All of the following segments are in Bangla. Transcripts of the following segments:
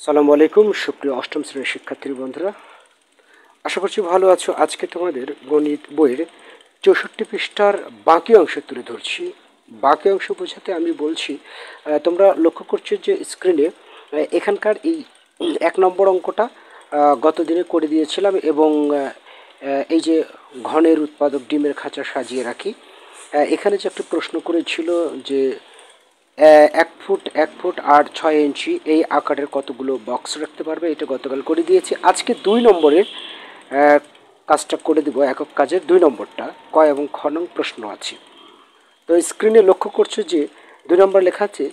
সালামু আলাইকুম সুপ্রিয় অষ্টম শ্রেণীর শিক্ষার্থী বন্ধুরা, আশা করছি ভালো আছো। আজকে তোমাদের গণিত বইয়ের 64 পৃষ্ঠার বাকি অংশ তুলে ধরছি। বাকি অংশ বোঝাতে আমি বলছি, তোমরা লক্ষ্য করছো যে স্ক্রিনে এখানকার এই 1 নম্বর অঙ্কটা গত দিনে করে দিয়েছিলাম এবং এই যে ঘনের উৎপাদক ডিমের খাঁচা সাজিয়ে রাখি, এখানে যে একটা প্রশ্ন করেছিল যে 1 ফুট আর 6 ইঞ্চি এই আকারের কতগুলো বক্স রাখতে পারবে, এটা গতকাল করে দিয়েছি। আজকে 2 নম্বরের কাজটা করে দিব। একক কাজের 2 নম্বরটা ক এবং খ নং প্রশ্ন আছে। তো স্ক্রিনে লক্ষ্য করছো যে 2 নম্বর লেখা আছে,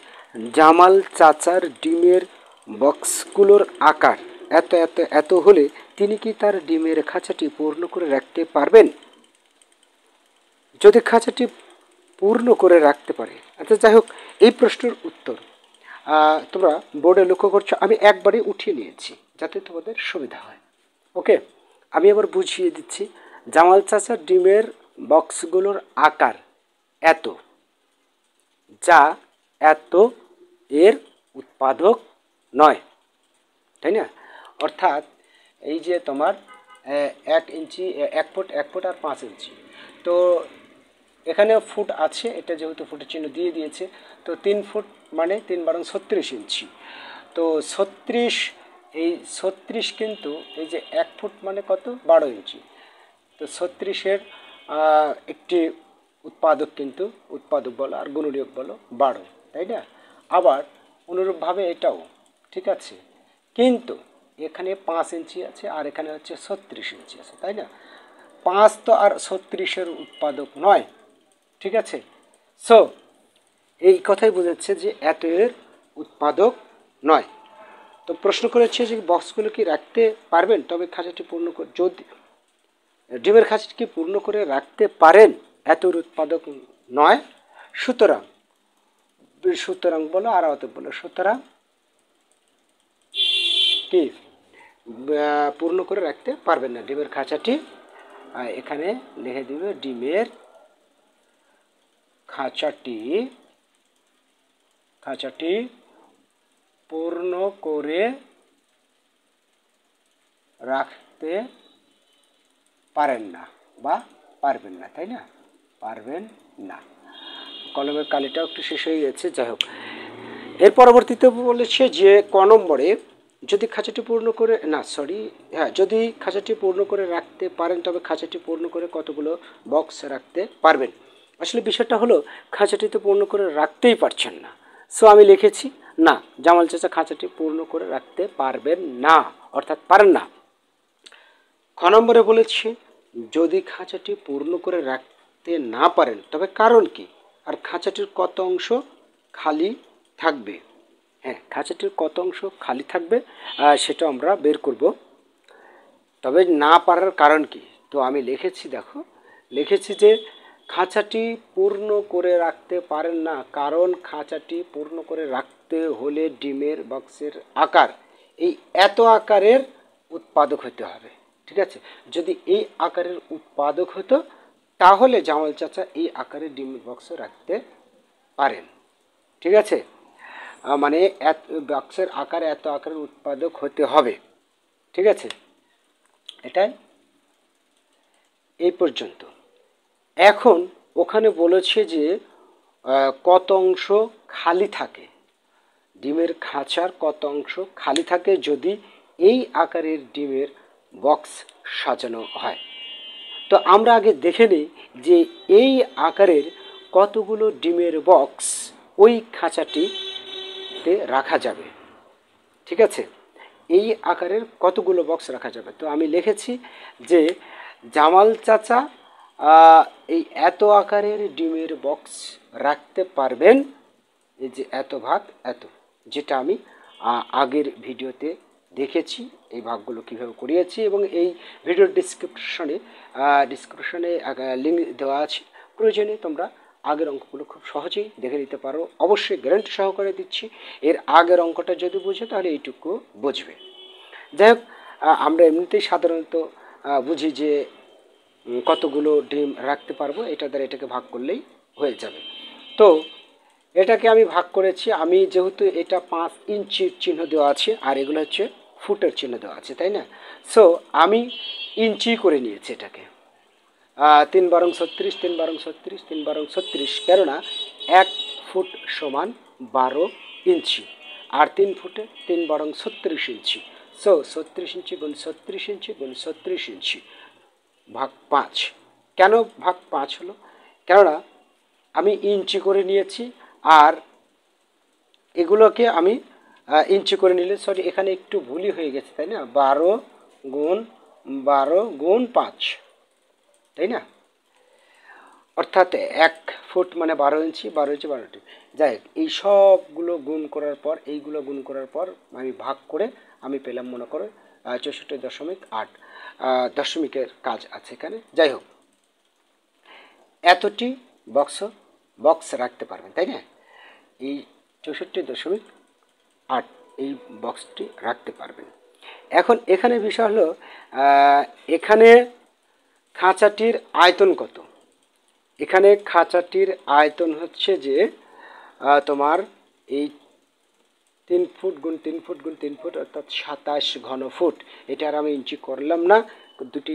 জামাল চাচার ডিমের বক্সগুলোর আকার এত এত এত হলে তিনি কি তার ডিমের খাঁচাটি পূর্ণ করে রাখতে পারবেন? যদি খাঁচাটি পূর্ণ করে রাখতে পারে, আচ্ছা যাই হোক, এই প্রশ্নের উত্তর তোমরা বোর্ডে লক্ষ্য করছো, আমি একবারে উঠিয়ে নিয়েছি যাতে তোমাদের সুবিধা হয়। ওকে, আমি আবার বুঝিয়ে দিচ্ছি। জামাল চাচার ডিমের বক্সগুলোর আকার এত, যা এত এর উৎপাদক নয়, তাই না? অর্থাৎ এই যে তোমার 1 ইঞ্চি 1 ফুট আর 5 ইঞ্চি, তো এখানে ফুট আছে, এটা যেহেতু ফুটের চিহ্ন দিয়ে দিয়েছে, তো 3 ফুট মানে 3×32 = 36 ইঞ্চি। তো 36, এই 36 কিন্তু এই যে 1 ফুট মানে কত, 12 ইঞ্চি। তো 36-এর একটি উৎপাদক, কিন্তু উৎপাদক বলো আর গুণনীয়ক বলো 12, তাই না? আবার অনুরূপভাবে এটাও ঠিক আছে, কিন্তু এখানে 5 ইঞ্চি আছে আর এখানে হচ্ছে 36 ইঞ্চি আছে, তাই না? 5 তো আর 36-এর উৎপাদক নয়, ঠিক আছে? সো এই কথাই বোঝাচ্ছে যে এত এর উৎপাদক নয়। তো প্রশ্ন করেছে যে বক্সগুলো কি রাখতে পারবেন, তবে খাঁচাটি পূর্ণ করে, যদি ডিমের খাঁচাটি কি পূর্ণ করে রাখতে পারেন, এত এর উৎপাদক নয়, সুতরাং সুতরাং বলো আর অত বলো, সুতরাং কি পূর্ণ করে রাখতে পারবেন না ডিমের খাঁচাটি। এখানে লিখে দিবে ডিমের খাঁচাটি পূর্ণ করে রাখতে পারেন না বা পারবেন না, তাই না? পারবেন না। কলমের কালিটাও একটু শেষ হয়ে গেছে, যাই হোক। এর পরবর্তীতে বলেছে যে ক নম্বরে, যদি খাঁচাটি পূর্ণ করে যদি খাঁচাটি পূর্ণ করে রাখতে পারেন, তবে খাঁচাটি পূর্ণ করে কতগুলো বক্স রাখতে পারবেন। আসলে বিষয়টা হলো, খাঁচাটি তো পূর্ণ করে রাখতেই পারছেন না, সো আমি লিখেছি না, জামাল চাচা খাঁচাটি পূর্ণ করে রাখতে পারবেন না, অর্থাৎ পারেন না। খ নম্বরে বলেছি, যদি খাঁচাটি পূর্ণ করে রাখতে না পারেন তবে কারণ কি, আর খাঁচাটির কত অংশ খালি থাকবে। হ্যাঁ, খাঁচাটির কত অংশ খালি থাকবে সেটা আমরা বের করব। তবে না পারার কারণ কি, তো আমি লিখেছি, দেখো লিখেছি যে খাঁচাটি পূর্ণ করে রাখতে পারেন না, কারণ খাঁচাটি পূর্ণ করে রাখতে হলে ডিমের বক্সের আকার এই এত আকারের উৎপাদক হতে হবে, ঠিক আছে? যদি এই আকারের উৎপাদক হতো, তাহলে জামাল চাচা এই আকারের ডিমের বক্স রাখতে পারেন, ঠিক আছে? মানে বক্সের আকার এত আকারের উৎপাদক হতে হবে, ঠিক আছে? এটাই এই পর্যন্ত। এখন ওখানে বলেছে যে কত অংশ খালি থাকে, ডিমের খাঁচার কত অংশ খালি থাকে যদি এই আকারের ডিমের বক্স সাজানো হয়। তো আমরা আগে দেখে নিই যে এই আকারের কতগুলো ডিমের বক্স ওই খাঁচাটিতে রাখা যাবে, ঠিক আছে? এই আকারের কতগুলো বক্স রাখা যাবে। তো আমি লিখেছি যে জামাল চাচা এই এত আকারের ডিমের বক্স রাখতে পারবেন, এই যে এত ভাগ এত, যেটা আমি আগের ভিডিওতে দেখেছি, এই ভাগগুলো কীভাবে করিয়েছি, এবং এই ভিডিওর ডিসক্রিপশনে লিঙ্ক দেওয়া আছে, প্রয়োজনে তোমরা আগের অঙ্কগুলো খুব সহজেই দেখে নিতে পারো। অবশ্যই গ্যারান্টি সহকারে দিচ্ছি, এর আগের অঙ্কটা যদি বুঝে তাহলে এইটুকু বুঝবে। যাই হোক, আমরা এমনিতেই সাধারণত বুঝি যে কতগুলো ডিম রাখতে পারবো, এটা দ্বারা এটাকে ভাগ করলেই হয়ে যাবে। তো এটাকে আমি ভাগ করেছি, আমি যেহেতু এটা 5 ইঞ্চির চিহ্ন দেওয়া আছে আর এগুলো হচ্ছে ফুটের চিহ্ন দেওয়া আছে, তাই না? সো আমি ইঞ্চি করে নিয়েছি এটাকে। 3 × 36, 3 × 36, 3 × 36, কেননা 1 ফুট সমান 12 ইঞ্চি, আর 3 ফুটে 3 × 36 ইঞ্চি। সো 36 ইঞ্চি গুণ 36 ইঞ্চি গুণ 36 ইঞ্চি ভাগ 5। কেন ভাগ 5 হলো? কেননা আমি ইঞ্চি করে নিয়েছি, আর এগুলোকে আমি ইঞ্চি করে নিলে, সরি এখানে একটু ভুলই হয়ে গেছে, তাই না? 12 × 5, তাই না? অর্থাৎ 1 ফুট মানে 12 ইঞ্চি, 12 ইঞ্চি 12টি। যাই হোক, এই সবগুলো গুণ করার পর, এইগুলো গুণ করার পর আমি ভাগ করে আমি পেলাম মনে করো 64.8 দশমিকের কাজ আছে এখানে। যাই হোক, এতটি বক্স রাখতে পারবেন, তাই না? এই 64.8 এই বক্সটি রাখতে পারবেন। এখন এখানে বিষয় হলো, এখানে খাঁচাটির আয়তন কত? এখানে খাঁচাটির আয়তন হচ্ছে যে তোমার এই 3 ফুট গুণ 3 ফুট গুণ 3 ফুট, অর্থাৎ 27 ঘন ফুট। এটা আর আমি ইঞ্চি করলাম না, দুটি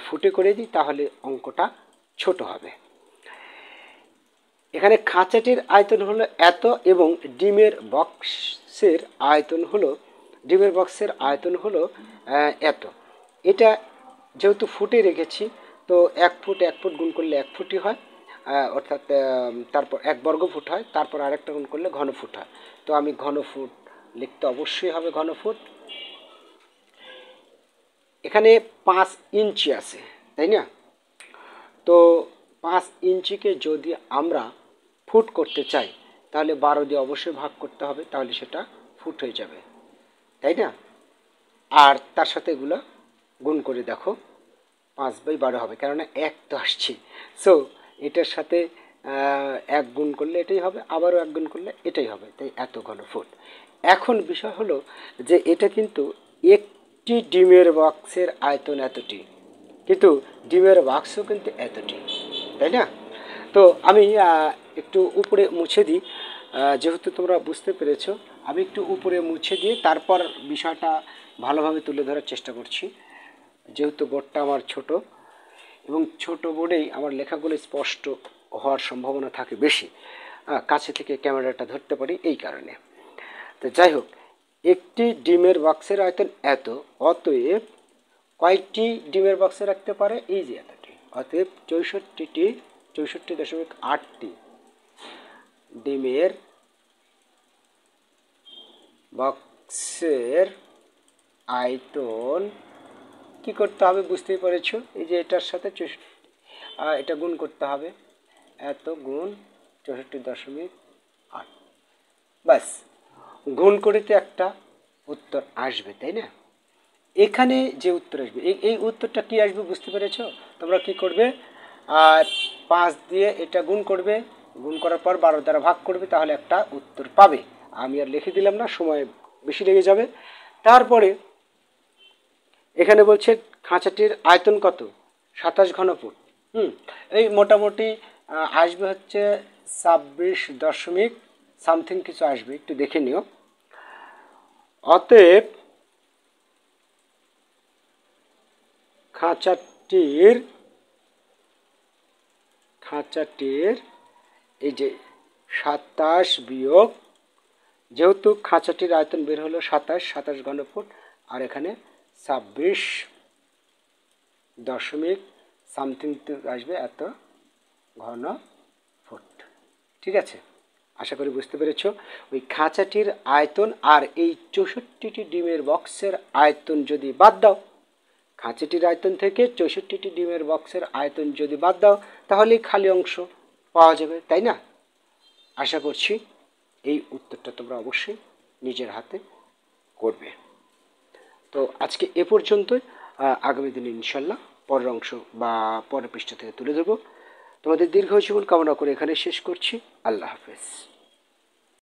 ফুটে করে দিই, তাহলে অঙ্কটা ছোট হবে। এখানে খাঁচাটির আয়তন হলো এত, এবং ডিমের বক্সের আয়তন হলো এত। এটা যেহেতু ফুটে রেখেছি, তো 1 ফুট 1 ফুট গুণ করলে 1 ফুটই হয়, অর্থাৎ তারপর 1 বর্গ ফুট হয়, তারপর আরেকটা গুণ করলে ঘন ফুট হয়। তো আমি ঘন ফুট লিখতে অবশ্যই হবে ঘন ফুট। এখানে 5 ইঞ্চি আছে, তাই না? তো 5 ইঞ্চিকে যদি আমরা ফুট করতে চাই, তাহলে 12 দিয়ে অবশ্যই ভাগ করতে হবে, তাহলে সেটা ফুট হয়ে যাবে, তাই না? আর তার সাথে এগুলো গুণ করে দেখো, 5/12 হবে, কেননা 1 তো আসছে। সো এটার সাথে 1 গুণ করলে এটাই হবে, আবারও 1 গুণ করলে এটাই হবে, তাই এত ঘন ফুট। এখন বিষয় হলো যে এটা কিন্তু একটি ডিমের বক্সের আয়তন এতটি, কিন্তু ডিমের বাক্সও কিন্তু এতটি, তাই না? তো আমি একটু উপরে মুছে দিই, যেহেতু তোমরা বুঝতে পেরেছো, আমি একটু উপরে মুছে দিয়ে তারপর বিষয়টা ভালোভাবে তুলে ধরার চেষ্টা করছি। যেহেতু বোর্ডটা আমার ছোট, এবং ছোট বোর্ডেই আমার লেখাগুলো স্পষ্ট হওয়ার সম্ভাবনা থাকে বেশি, কাছে থেকে ক্যামেরাটা ধরতে পারি এই কারণে। তো যাই হোক, একটি ডিমের বক্সের আয়তন এত, অতএব কয়েকটি ডিমের বক্সে রাখতে পারে? এই যে এতটি। অতএব 64.8টি ডিমের বক্সের আয়তন কি করতে হবে বুঝতেই পেরেছ। এই যে এটার সাথে এটা গুণ করতে হবে, এত গুণ 64.8, ব্যাস গুণ করিতে একটা উত্তর আসবে, তাই না? এখানে যে উত্তর আসবে, এই উত্তরটা কি আসবে বুঝতে পেরেছ? তোমরা কি করবে, 5 দিয়ে এটা গুণ করবে, গুণ করার পর 12 দ্বারা ভাগ করবে, তাহলে একটা উত্তর পাবে। আমি আর লিখে দিলাম না, সময় বেশি লেগে যাবে। তারপরে এখানে বলছে খাঁচাটির আয়তন কত? 27 ঘন ফুট। এই মোটামুটি আসবে হচ্ছে 26 দশমিক সামথিং কিছু আসবে, একটু দেখে নিও। অতএব খাঁচাটির এই যে 27 বিয়োগ, যেহেতু খাঁচাটির আয়তন বের হলো 27 ঘন ফুট, আর এখানে 26 দশমিক সামথিং আসবে এত ঘন ফুট। ঠিক আছে, আশা করি বুঝতে পেরেছ। ওই খাঁচাটির আয়তন আর এই 64টি ডিমের বক্সের আয়তন যদি বাদ দাও, খাঁচাটির আয়তন থেকে 64টি ডিমের বক্সের আয়তন যদি বাদ দাও, তাহলে খালি অংশ পাওয়া যাবে, তাই না? আশা করছি এই উত্তরটা তোমরা অবশ্যই নিজের হাতে করবে। তো আজকে এ পর্যন্তই, আগামী দিনে ইনশাল্লাহ পরের অংশ বা পরের পৃষ্ঠা থেকে তুলে ধরবো। তোমাদের দীর্ঘ জীবন কামনা করে এখানে শেষ করছি। আল্লাহ হাফেজ।